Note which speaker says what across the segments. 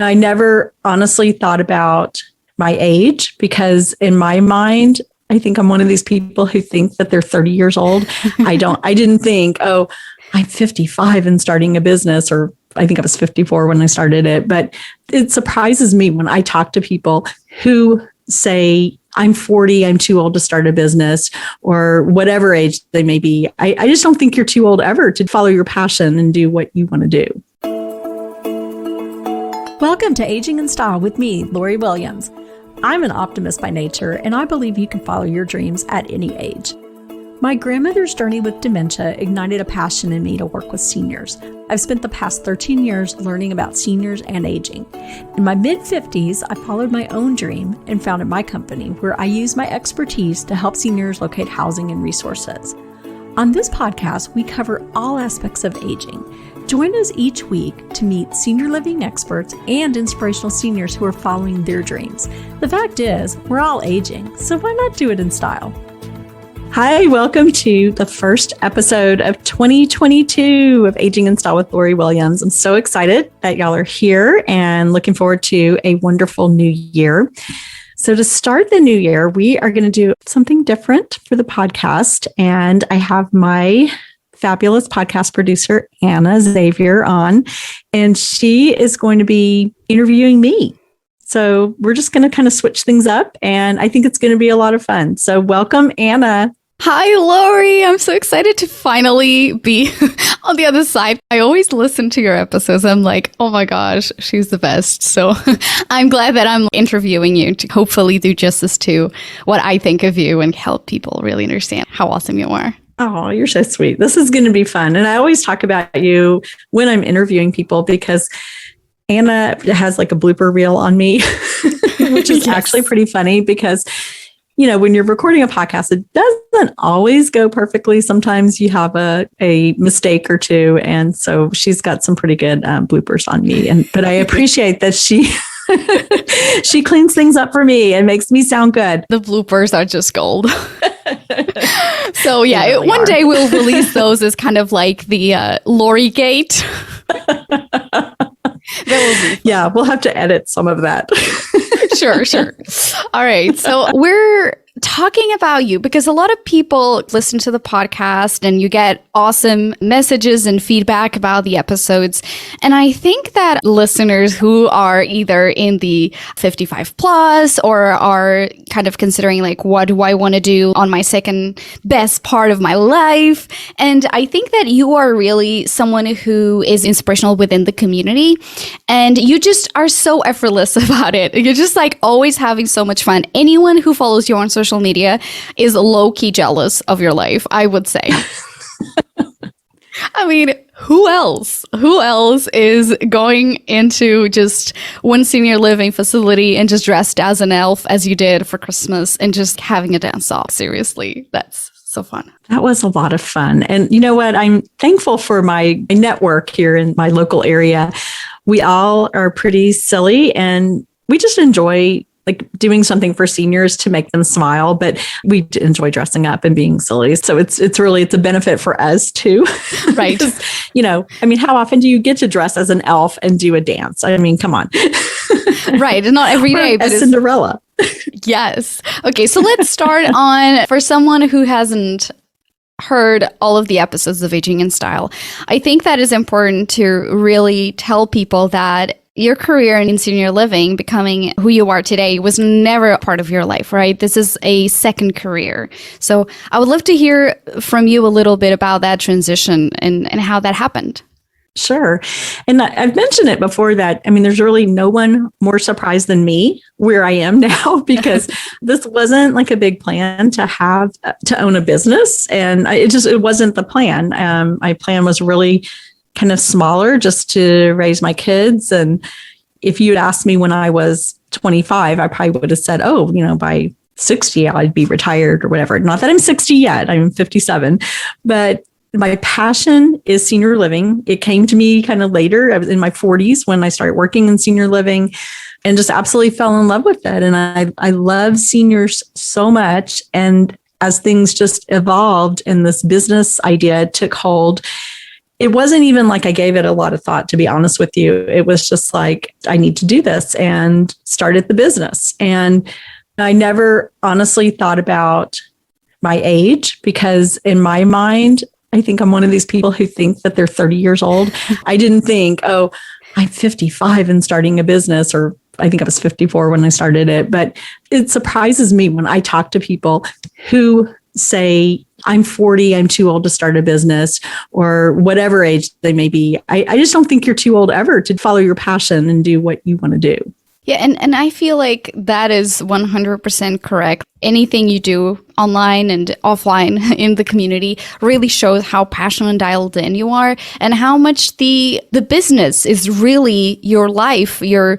Speaker 1: I never honestly thought about my age because in my mind, I think I'm one of these people who think that they're 30 years old. I didn't think, oh, I'm 55 and starting a business, or I think I was 54 when I started it. But it surprises me when I talk to people who say, I'm 40, I'm too old to start a business, or whatever age they may be. I just don't think you're too old ever to follow your passion and do what you want to do. Welcome to Aging in Style with me, Lori Williams. I'm an optimist by nature, and I believe you can follow your dreams at any age. My grandmother's journey with dementia ignited a passion in me to work with seniors. I've spent the past 13 years learning about seniors and aging. In my mid-50s, I followed my own dream and founded my company, where I use my expertise to help seniors locate housing and resources. On this podcast, we cover all aspects of aging. Join us each week to meet senior living experts and inspirational seniors who are following their dreams. The fact is, we're all aging, so why not do it in style? Hi, welcome to the first episode of 2022 of Aging in Style with Lori Williams. I'm so excited that y'all are here and looking forward to a wonderful new year. So to start the new year, we are going to do something different for the podcast. And I have my fabulous podcast producer, Anna Xavier, on, and she is going to be interviewing me. So we're just going to kind of switch things up, and I think it's going to be a lot of fun. So welcome, Anna.
Speaker 2: Hi, Lori. I'm so excited to finally be on the other side. I always listen to your episodes. I'm like, oh my gosh, she's the best. So I'm glad that I'm interviewing you to hopefully do justice to what I think of you and help people really understand how awesome you are.
Speaker 1: Oh, you're so sweet. This is going to be fun. And I always talk about you when I'm interviewing people because Anna has like a blooper reel on me, which is actually pretty funny because, you know, when you're recording a podcast, it doesn't always go perfectly. Sometimes you have a mistake or two. And so she's got some pretty good bloopers on me. But I appreciate that she she cleans things up for me and makes me sound good.
Speaker 2: The bloopers are just gold. So yeah, really one day we'll release those as kind of like the Lori Gate.
Speaker 1: Yeah, we'll have to edit some of that.
Speaker 2: Sure. All right. So we're talking about you because a lot of people listen to the podcast and you get awesome messages and feedback about the episodes. And I think that listeners who are either in the 55 plus or are kind of considering like, what do I want to do on my second best part of my life? And I think that you are really someone who is inspirational within the community and you just are so effortless about it. You're just like always having so much fun. Anyone who follows you on social media is low-key jealous of your life, I would say. I mean, who else is going into just one senior living facility and just dressed as an elf as you did for Christmas and just having a dance off? Seriously, that's so fun.
Speaker 1: That was a lot of fun. And you know what? I'm thankful for my network here in my local area. We all are pretty silly and we just enjoy like doing something for seniors to make them smile, but we enjoy dressing up and being silly. So it's a benefit for us too.
Speaker 2: Right.
Speaker 1: You know, I mean, how often do you get to dress as an elf and do a dance? I mean, come on.
Speaker 2: Right. Not every day,
Speaker 1: but as Cinderella.
Speaker 2: Yes. Okay. So let's start on, for someone who hasn't heard all of the episodes of Aging in Style, I think that is important to really tell people that your career in senior living, becoming who you are today, was never a part of your life, right? This is a second career. So I would love to hear from you a little bit about that transition and how that happened.
Speaker 1: Sure. And I've mentioned it before that, I mean, there's really no one more surprised than me where I am now, because this wasn't like a big plan to own a business. And it wasn't the plan. My plan was really kind of smaller, just to raise my kids. And if you'd asked me when I was 25, I probably would have said, oh, you know, by 60, I'd be retired or whatever. Not that I'm 60 yet, I'm 57, but my passion is senior living. It came to me kind of later. I was in my 40s when I started working in senior living and just absolutely fell in love with it. And I love seniors so much. And as things just evolved and this business idea took hold, it wasn't even like I gave it a lot of thought, to be honest with you. It was just like, I need to do this, and started the business. And I never honestly thought about my age, because in my mind, I think I'm one of these people who think that they're 30 years old. I didn't think, oh, I'm 55 and starting a business, or I think I was 54 when I started it. But it surprises me when I talk to people who say, I'm 40, I'm too old to start a business, or whatever age they may be. I just don't think you're too old ever to follow your passion and do what you want to do.
Speaker 2: Yeah, and I feel like that is 100% correct. Anything you do online and offline in the community really shows how passionate and dialed in you are, and how much the business is really your life. You're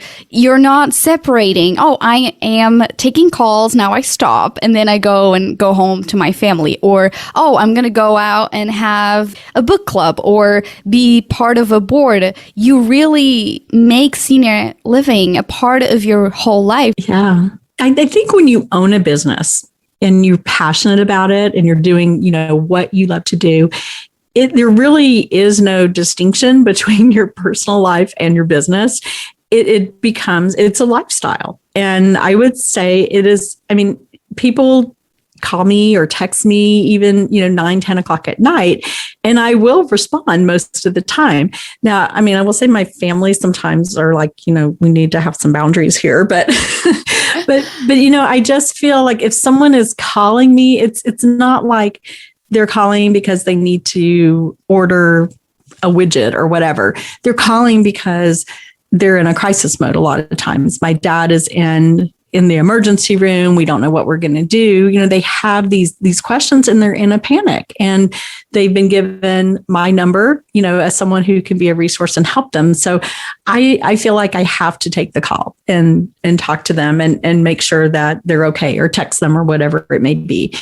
Speaker 2: not separating, oh, I am taking calls, now I stop, and then I go home to my family. Or, oh, I'm going to go out and have a book club or be part of a board. You really make senior living a part of your whole life.
Speaker 1: Yeah. I think when you own a business and you're passionate about it and you're doing, what you love to do, there really is no distinction between your personal life and your business. It's a lifestyle. And I would say it is, people call me or text me even, 9, 10 o'clock at night, and I will respond most of the time. Now, I will say my family sometimes are like, we need to have some boundaries here, but, but, I just feel like if someone is calling me, it's not like they're calling because they need to order a widget or whatever. They're calling because they're in a crisis mode. A lot of times my dad is in the emergency room. We don't know what we're going to do. They have these questions and they're in a panic, and they've been given my number, as someone who can be a resource and help them. So I feel like I have to take the call and talk to them and make sure that they're okay, or text them or whatever it may be.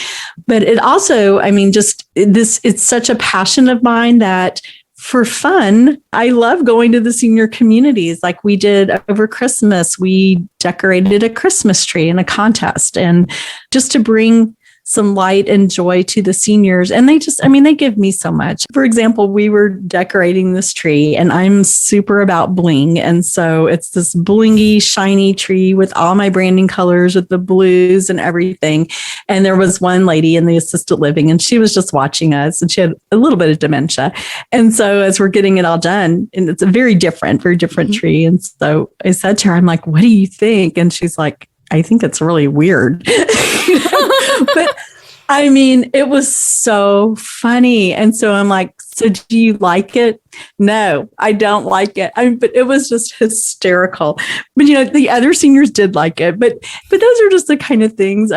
Speaker 1: But it also, it's such a passion of mine that for fun, I love going to the senior communities. Like we did over Christmas, we decorated a Christmas tree in a contest, and just to bring some light and joy to the seniors. And they give me so much. For example, we were decorating this tree, and I'm super about bling. And so it's this blingy, shiny tree with all my branding colors, with the blues and everything. And there was one lady in the assisted living, and she was just watching us, and she had a little bit of dementia. And so as we're getting it all done, and it's a very different tree. And so I said to her, I'm like, what do you think? And she's like, I think it's really weird. But it was so funny. And so I'm like, so do you like it? No, I don't like it. But it was just hysterical. But, the other seniors did like it. But those are just the kind of things.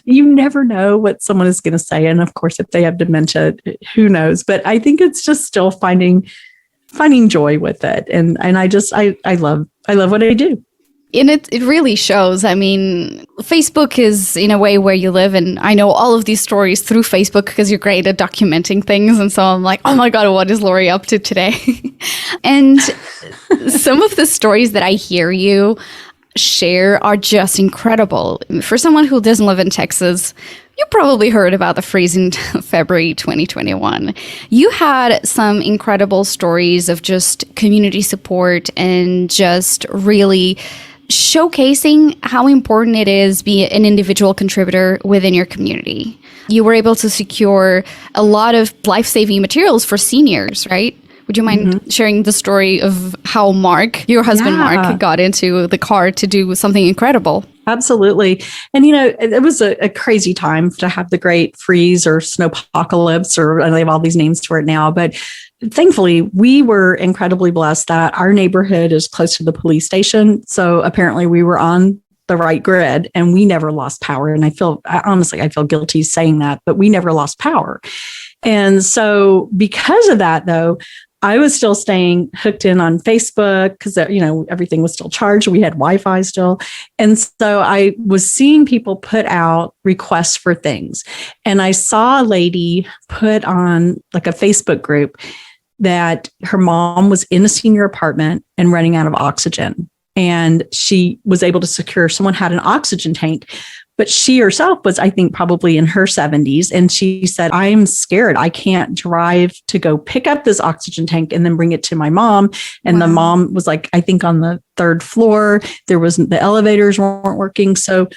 Speaker 1: You never know what someone is going to say. And of course, if they have dementia, who knows? But I think it's just still finding joy with it. And I love what I do.
Speaker 2: And it really shows. Facebook is in a way where you live, and I know all of these stories through Facebook because you're great at documenting things. And so I'm like, oh my God, what is Lori up to today? And some of the stories that I hear you share are just incredible. For someone who doesn't live in Texas, you probably heard about the freeze in February 2021. You had some incredible stories of just community support and just really showcasing how important it is be an individual contributor within your community. You were able to secure a lot of life-saving materials for seniors, right? Would you mind sharing the story of how Mark, your husband Mark, got into the car to do something incredible?
Speaker 1: Absolutely. And, it was a crazy time to have the great freeze or snowpocalypse, or they have all these names for it now. But thankfully, we were incredibly blessed that our neighborhood is close to the police station. So apparently we were on the right grid, and we never lost power. And I feel guilty saying that, but we never lost power. And so because of that, though, I was still staying hooked in on Facebook because, everything was still charged. We had Wi-Fi still. And so I was seeing people put out requests for things. And I saw a lady put on like a Facebook group that her mom was in a senior apartment and running out of oxygen. And she was able to secure, someone had an oxygen tank, But she herself was, I think, probably in her 70s. And she said, I'm scared. I can't drive to go pick up this oxygen tank and then bring it to my mom. And the mom was like, I think on the third floor, the elevators weren't working. So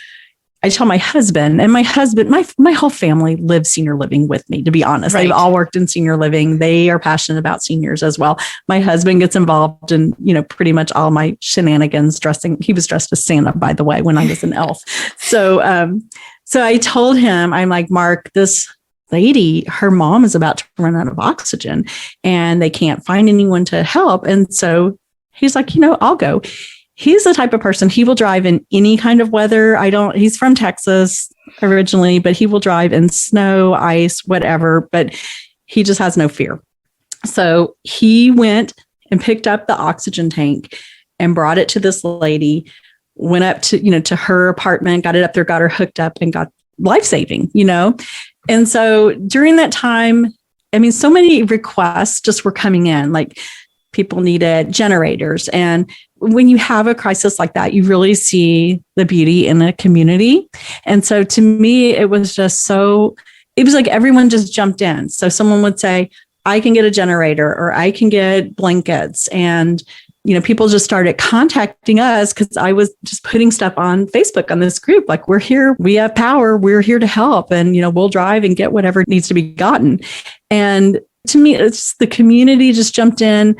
Speaker 1: I tell my husband, and my whole family lives senior living with me, to be honest. Right. They've all worked in senior living. They are passionate about seniors as well. My husband gets involved in, pretty much all my shenanigans dressing. He was dressed as Santa, by the way, when I was an elf. So I told him, I'm like, Mark, this lady, her mom is about to run out of oxygen and they can't find anyone to help. And so he's like, I'll go. He's the type of person, he will drive in any kind of weather. He's from Texas originally, but he will drive in snow, ice, whatever, but he just has no fear. So he went and picked up the oxygen tank and brought it to this lady, went up to her apartment, got it up there, got her hooked up and got life-saving, And so during that time, so many requests just were coming in, like people needed generators. And when you have a crisis like that, you really see the beauty in a community. And so to me, it was like everyone just jumped in. So someone would say, I can get a generator or I can get blankets. And, people just started contacting us because I was just putting stuff on Facebook on this group. Like, we're here, we have power, we're here to help. And, we'll drive and get whatever needs to be gotten. And to me, it's the community just jumped in.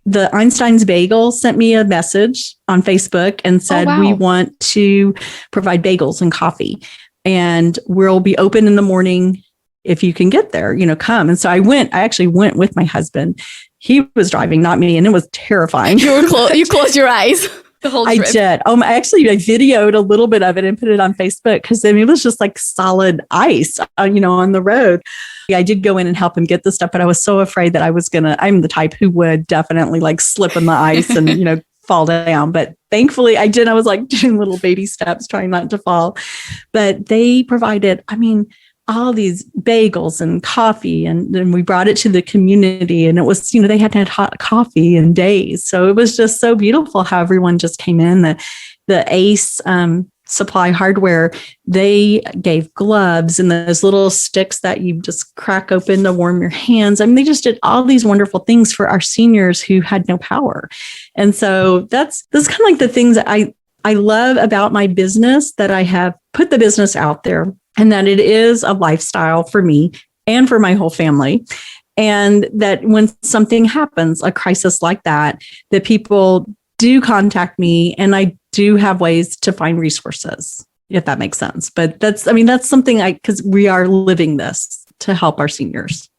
Speaker 1: The Einstein's Bagel sent me a message on Facebook and said, we want to provide bagels and coffee and we'll be open in the morning. If you can get there, come. And so I actually went with my husband. He was driving, not me. And it was terrifying.
Speaker 2: You closed your eyes the whole trip.
Speaker 1: I did. I videoed a little bit of it and put it on Facebook because it was just like solid ice, on the road. I did go in and help him get the stuff, but I was so afraid that I'm the type who would definitely like slip in the ice and, fall down. But thankfully I did. I was like doing little baby steps, trying not to fall. But they provided, all these bagels and coffee, and then we brought it to the community, and it was, they hadn't had hot coffee in days. So it was just so beautiful how everyone just came in. The ACE Supply Hardware, they gave gloves and those little sticks that you just crack open to warm your hands. They just did all these wonderful things for our seniors who had no power. And so that's kind of like the things that I love about my business, that I have put the business out there and that it is a lifestyle for me and for my whole family. And that when something happens, a crisis like that people do contact me, and I do have ways to find resources, if that makes sense. But that's something because we are living this to help our seniors.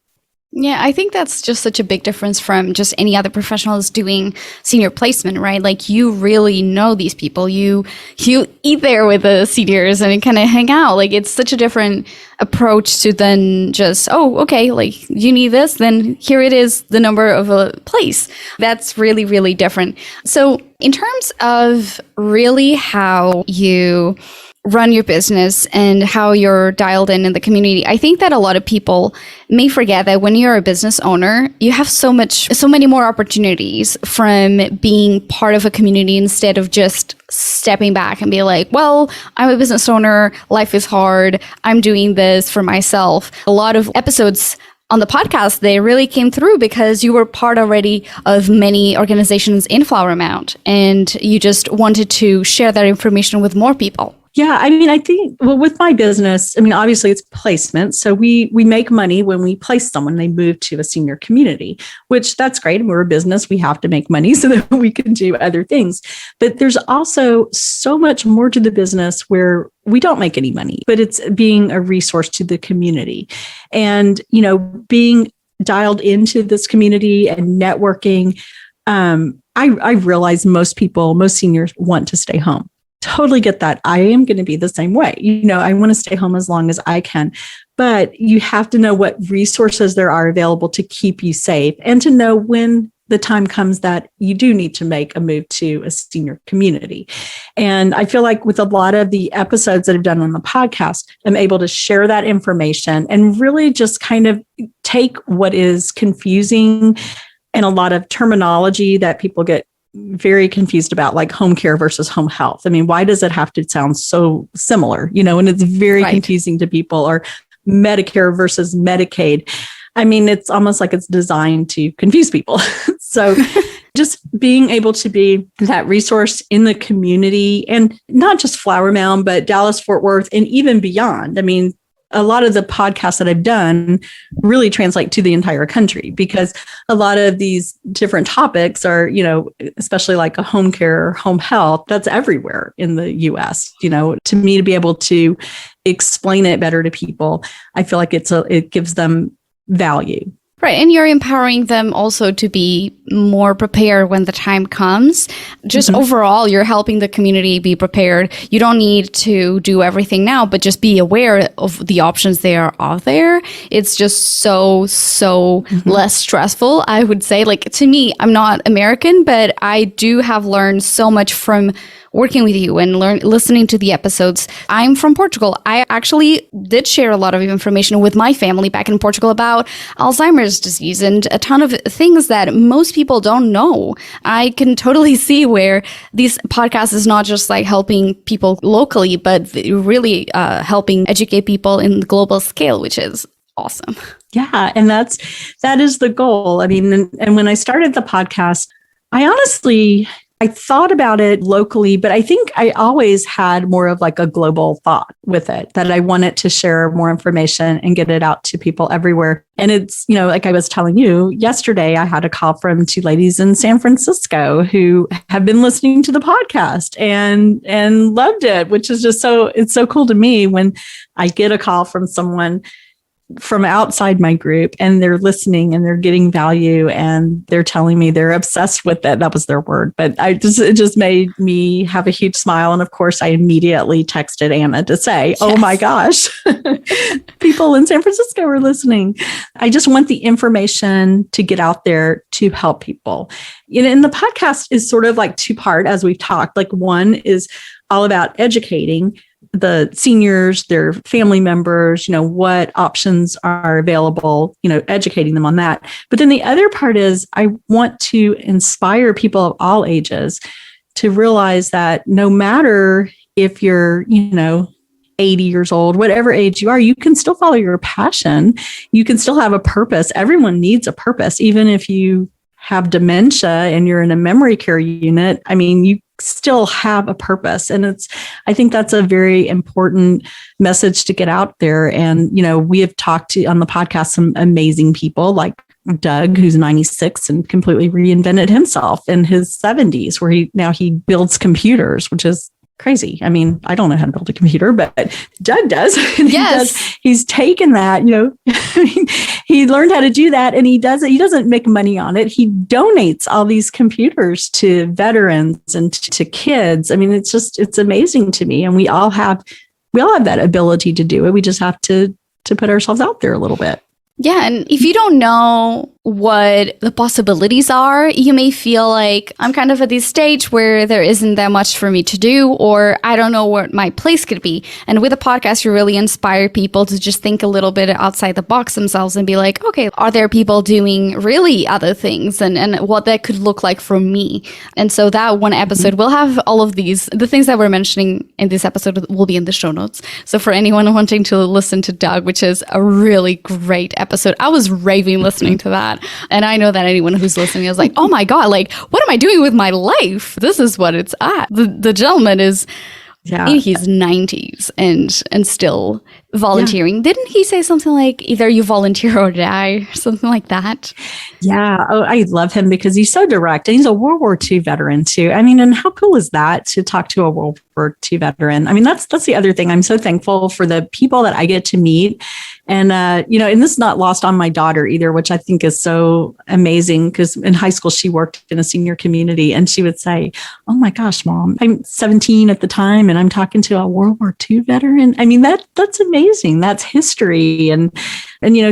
Speaker 2: Yeah, I think that's just such a big difference from just any other professionals doing senior placement, right? Like, you really know these people. You eat there with the seniors and kind of hang out. Like, it's such a different approach to then just, okay, like, you need this, then here it is, the number of a place. That's really, really different. So in terms of really how you run your business and how you're dialed in the community, I think that a lot of people may forget that when you're a business owner, you have so many more opportunities from being part of a community instead of just stepping back and be like, well, I'm a business owner, life is hard, I'm doing this for myself. A lot of episodes on the podcast, they really came through because you were part already of many organizations in Flower Mound, and you just wanted to share that information with more people.
Speaker 1: Yeah, I think, with my business, obviously it's placement. So we make money when we place someone, they move to a senior community, which that's great. We're a business. We have to make money so that we can do other things. But there's also so much more to the business where we don't make any money, but it's being a resource to the community and, being dialed into this community and networking. I realize most seniors want to stay home. Totally get that. I am going to be the same way. I want to stay home as long as I can, but you have to know what resources there are available to keep you safe and to know when the time comes that you do need to make a move to a senior community. And I feel like with a lot of the episodes that I've done on the podcast, I'm able to share that information and really just kind of take what is confusing and a lot of terminology that people get very confused about like home care versus home health. I mean, why does it have to sound so similar? And it's very confusing to people, or Medicare versus Medicaid. I mean, it's almost like it's designed to confuse people. So just being able to be that resource in the community, and not just Flower Mound, but Dallas, Fort Worth, and even beyond. I mean, a lot of the podcasts that I've done really translate to the entire country, because a lot of these different topics are, especially like a home care, home health, that's everywhere in the US. To me, to be able to explain it better to people, I feel like it gives them value.
Speaker 2: Right. And you're empowering them also to be more prepared when the time comes. Just overall, you're helping the community be prepared. You don't need to do everything now, but just be aware of the options that are out there. It's just so less stressful, I would say. Like, to me, I'm not American, but I do have learned so much from working with you and listening to the episodes. I'm from Portugal. I actually did share a lot of information with my family back in Portugal about Alzheimer's disease and a ton of things that most people don't know. I can totally see where these podcasts is not just like helping people locally, but really helping educate people in the global scale, which is awesome.
Speaker 1: Yeah. And that is the goal. I mean, and when I started the podcast, I thought about it locally, but I think I always had more of like a global thought with it, that I wanted to share more information and get it out to people everywhere. And it's, like I was telling you yesterday, I had a call from two ladies in San Francisco who have been listening to the podcast and loved it, which is just it's so cool to me when I get a call from someone from outside my group and they're listening and they're getting value and they're telling me they're obsessed with it. That was their word, but it just made me have a huge smile. And of course I immediately texted Anna to say, yes. Oh my gosh, people in San Francisco are listening. I just want the information to get out there to help people. And the podcast is sort of like two-part, as we've talked. Like, one is all about educating the seniors, their family members, what options are available, educating them on that. But then the other part is I want to inspire people of all ages to realize that no matter if you're, 80 years old, whatever age you are, you can still follow your passion. You can still have a purpose. Everyone needs a purpose, even if you have dementia and you're in a memory care unit. I mean, you still have a purpose. And I think that's a very important message to get out there. And, we have talked to on the podcast some amazing people like Doug, who's 96 and completely reinvented himself in his 70s, where he builds computers, which is crazy. I mean, I don't know how to build a computer, but Doug does.
Speaker 2: Yes.
Speaker 1: He's taken that, he learned how to do that, and he does it. He doesn't make money on it. He donates all these computers to veterans and to kids. I mean, it's amazing to me. And we all have that ability to do it. We just have to put ourselves out there a little bit.
Speaker 2: Yeah. And if you don't know what the possibilities are, you may feel like I'm kind of at this stage where there isn't that much for me to do, or I don't know what my place could be. And with a podcast, you really inspire people to just think a little bit outside the box themselves and be like, okay, are there people doing really other things and what that could look like for me? And so that one episode will have all of the things that we're mentioning in this episode will be in the show notes. So for anyone wanting to listen to Doug, which is a really great episode, I was raving listening to that. And I know that anyone who's listening is like, oh my God, like, what am I doing with my life? This is what it's at. The gentleman is in his 90s and still volunteering. Yeah. Didn't he say something like either you volunteer or die or something like that?
Speaker 1: Yeah. Oh, I love him because he's so direct, and he's a World War II veteran too. I mean, and how cool is that to talk to a World War II veteran? I mean, that's the other thing. I'm so thankful for the people that I get to meet. And, and this is not lost on my daughter either, which I think is so amazing, because in high school, she worked in a senior community, and she would say, oh my gosh, Mom, I'm 17 at the time and I'm talking to a World War II veteran. I mean, that's amazing. That's history. And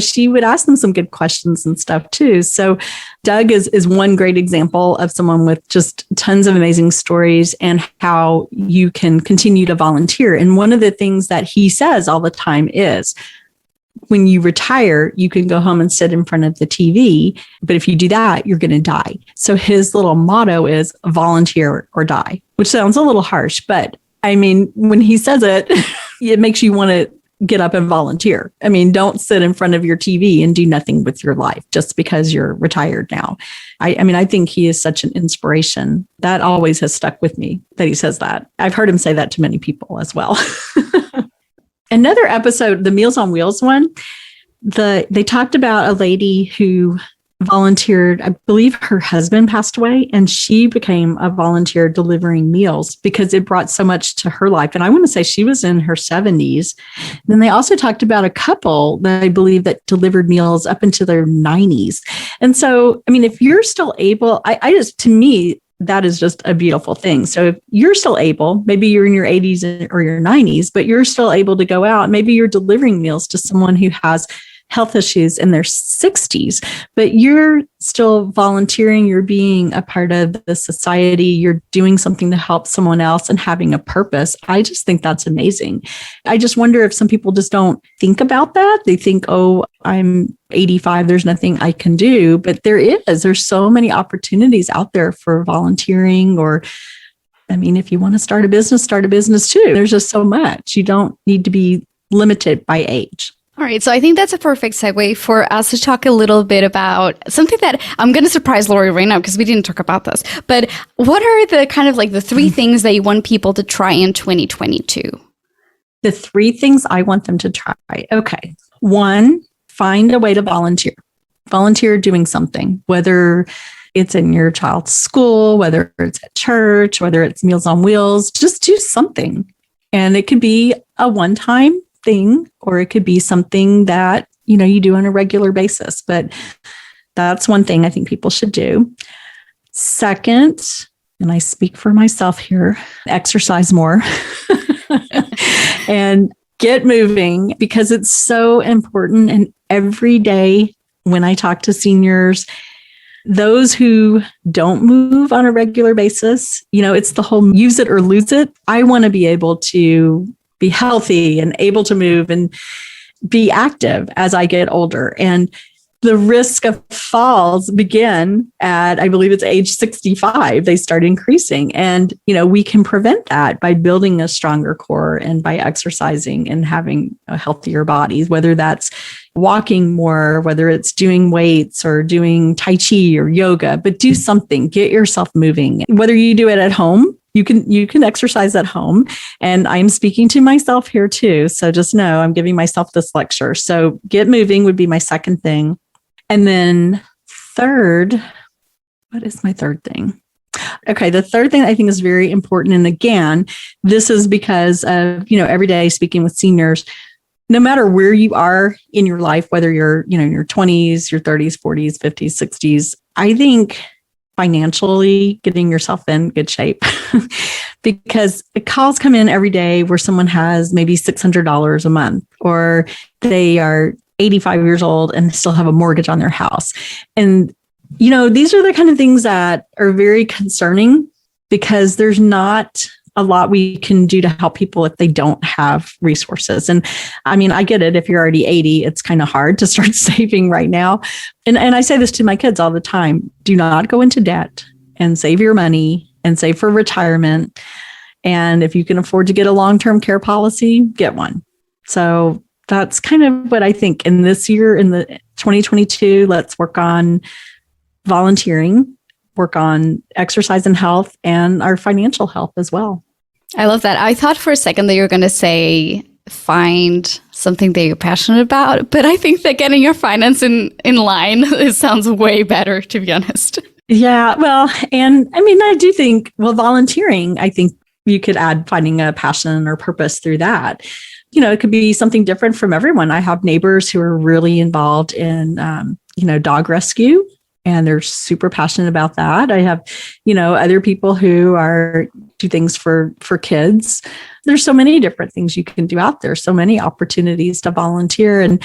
Speaker 1: she would ask them some good questions and stuff too. So Doug is one great example of someone with just tons of amazing stories and how you can continue to volunteer. And one of the things that he says all the time is, when you retire, you can go home and sit in front of the TV. But if you do that, you're going to die. So his little motto is volunteer or die, which sounds a little harsh. But I mean, when he says it, it makes you want to get up and volunteer. I mean, don't sit in front of your TV and do nothing with your life just because you're retired now. I mean, I think he is such an inspiration. That always has stuck with me that he says that. I've heard him say that to many people as well. Another episode, the Meals on Wheels one, they talked about a lady who volunteered. I believe her husband passed away and she became a volunteer delivering meals because it brought so much to her life. And I want to say she was in her 70s. Then they also talked about a couple that I believe that delivered meals up into their 90s. And so, I mean, if you're still able, I just, to me, that is just a beautiful thing. So if you're still able, maybe you're in your 80s or your 90s, but you're still able to go out, maybe you're delivering meals to someone who has health issues in their 60s, but you're still volunteering, you're being a part of the society, you're doing something to help someone else and having a purpose. I just think that's amazing. I just wonder if some people just don't think about that. They think, oh, I'm 85, there's nothing I can do, but there's so many opportunities out there for volunteering, or I mean, if you want to start a business too. There's just so much. You don't need to be limited by age.
Speaker 2: All right. So I think that's a perfect segue for us to talk a little bit about something that I'm going to surprise Lori right now because we didn't talk about this. But what are the kind of like the three things that you want people to try in 2022?
Speaker 1: The three things I want them to try. Okay. 1, find a way to volunteer. Volunteer doing something, whether it's in your child's school, whether it's at church, whether it's Meals on Wheels, just do something. And it could be a one-time thing, or it could be something that, you do on a regular basis. But that's one thing I think people should do. Second, and I speak for myself here, exercise more and get moving because it's so important. And every day when I talk to seniors, those who don't move on a regular basis, it's the whole use it or lose it. I want to be able to be healthy and able to move and be active as I get older. And the risk of falls begin at, I believe it's age 65, they start increasing. And, we can prevent that by building a stronger core and by exercising and having a healthier body, whether that's walking more, whether it's doing weights or doing Tai Chi or yoga, but do something, get yourself moving. Whether you do it at home, you can exercise at home. And I'm speaking to myself here too. So just know I'm giving myself this lecture. So get moving would be my second thing. And then third, what is my third thing? Okay, the third thing I think is very important. And again, this is because of, every day speaking with seniors, no matter where you are in your life, whether you're, in your 20s, your 30s, 40s, 50s, 60s, I think financially getting yourself in good shape because calls come in every day where someone has maybe $600 a month, or they are 85 years old and still have a mortgage on their house. And, these are the kind of things that are very concerning because there's not a lot we can do to help people if they don't have resources. And I mean, I get it. If you're already 80, it's kind of hard to start saving right now. And I say this to my kids all the time. Do not go into debt and save your money and save for retirement. And if you can afford to get a long-term care policy, get one. So that's kind of what I think in this year, in the 2022, let's work on volunteering, work on exercise and health, and our financial health as well.
Speaker 2: I love that. I thought for a second that you were going to say find something that you're passionate about, but I think that getting your finance in line, it sounds way better, to be honest.
Speaker 1: Yeah, well, and I mean, I do think, volunteering, I think you could add finding a passion or purpose through that. It could be something different from everyone. I have neighbors who are really involved in, dog rescue, and they're super passionate about that. I have, other people who do things for kids. There's so many different things you can do out there, so many opportunities to volunteer. And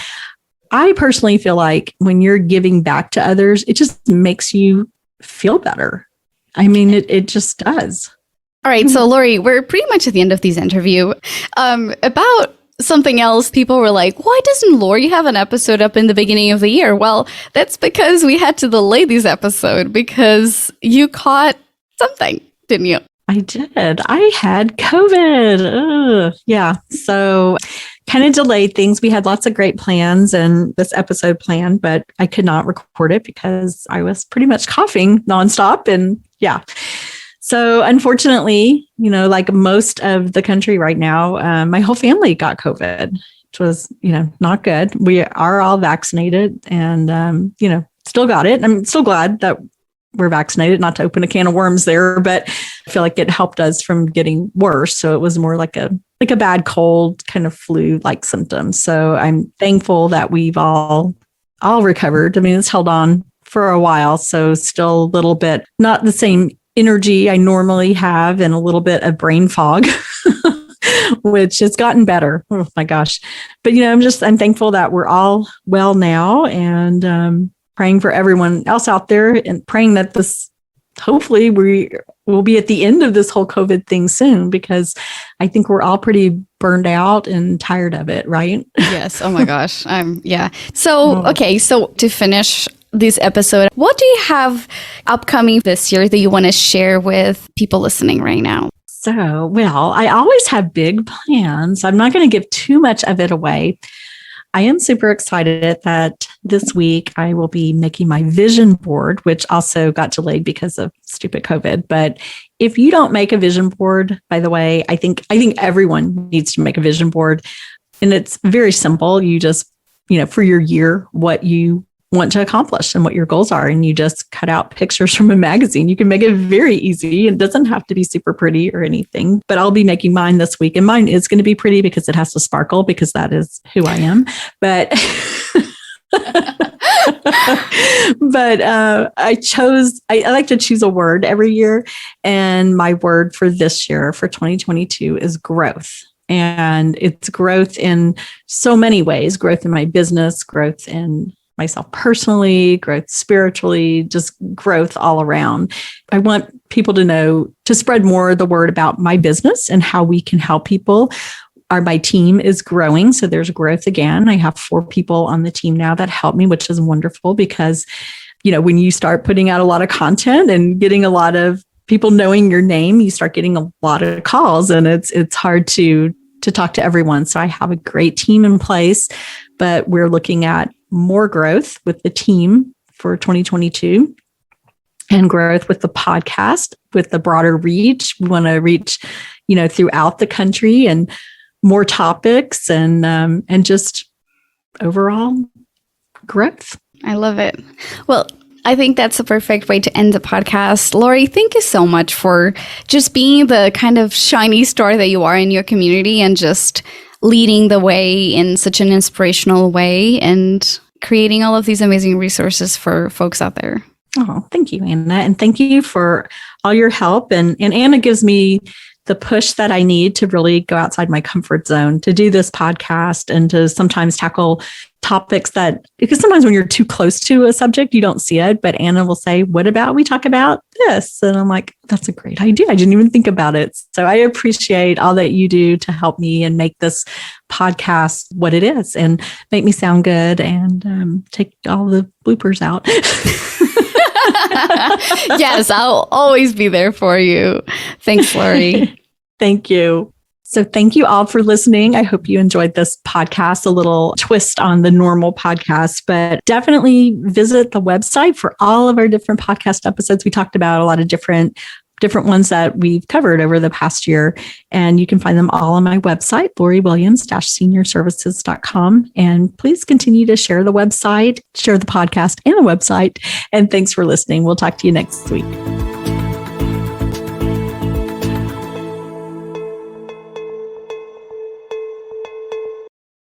Speaker 1: I personally feel like when you're giving back to others, it just makes you feel better. I mean, it just does.
Speaker 2: All right. So Lori, we're pretty much at the end of this interview. About something else. People were like, why doesn't Lori have an episode up in the beginning of the year? Well, that's because we had to delay this episode because you caught something, didn't you?
Speaker 1: I did. I had COVID. Ugh. Yeah. So kind of delayed things. We had lots of great plans and this episode planned, but I could not record it because I was pretty much coughing nonstop. And yeah. So unfortunately, like most of the country right now, my whole family got COVID, which was, not good. We are all vaccinated and, still got it. I'm still glad that we're vaccinated, not to open a can of worms there, but I feel like it helped us from getting worse. So it was more like a bad cold, kind of flu-like symptoms. So I'm thankful that we've all recovered. I mean, it's held on for a while. So still a little bit, not the same energy I normally have and a little bit of brain fog, which has gotten better. Oh my gosh. But, I'm thankful that we're all well now and, praying for everyone else out there and praying that hopefully we will be at the end of this whole COVID thing soon, because I think we're all pretty burned out and tired of it, right?
Speaker 2: Yes. Oh my gosh. Yeah. So, okay. So to finish this episode, what do you have upcoming this year that you want to share with people listening right now?
Speaker 1: So, well, I always have big plans. I'm not going to give too much of it away. I am super excited that this week I will be making my vision board, which also got delayed because of stupid COVID. But if you don't make a vision board, by the way, I think everyone needs to make a vision board. And it's very simple. You just, for your year, what you want to accomplish and what your goals are. And you just cut out pictures from a magazine. You can make it very easy. It doesn't have to be super pretty or anything, but I'll be making mine this week. And mine is going to be pretty because it has to sparkle because that is who I am. But I like to choose a word every year. And my word for this year, for 2022, is growth. And it's growth in so many ways, growth in my business, growth in myself personally, growth spiritually, just growth all around. I want people to spread more the word about my business and how we can help people. My team is growing. So there's growth again. I have 4 people on the team now that help me, which is wonderful because, when you start putting out a lot of content and getting a lot of people knowing your name, you start getting a lot of calls and it's hard to talk to everyone. So I have a great team in place, but we're looking at more growth with the team for 2022 and growth with the podcast, with the broader reach. We want to reach, throughout the country and more topics and just overall growth.
Speaker 2: I love it. Well, I think that's a perfect way to end the podcast. Lori, thank you so much for just being the kind of shiny star that you are in your community and just leading the way in such an inspirational way and creating all of these amazing resources for folks out there.
Speaker 1: Oh, thank you, Anna. And thank you for all your help. And Anna gives me the push that I need to really go outside my comfort zone, to do this podcast and to sometimes tackle topics because sometimes when you're too close to a subject, you don't see it. But Anna will say, what about we talk about this? And I'm like, that's a great idea. I didn't even think about it. So I appreciate all that you do to help me and make this podcast what it is and make me sound good and take all the bloopers out.
Speaker 2: Yes, I'll always be there for you. Thanks, Lori.
Speaker 1: Thank you. So thank you all for listening. I hope you enjoyed this podcast, a little twist on the normal podcast, but definitely visit the website for all of our different podcast episodes. We talked about a lot of different ones that we've covered over the past year. And you can find them all on my website, LoriWilliams-seniorservices.com. And please continue to share the website, share the podcast and the website. And thanks for listening. We'll talk to you next week.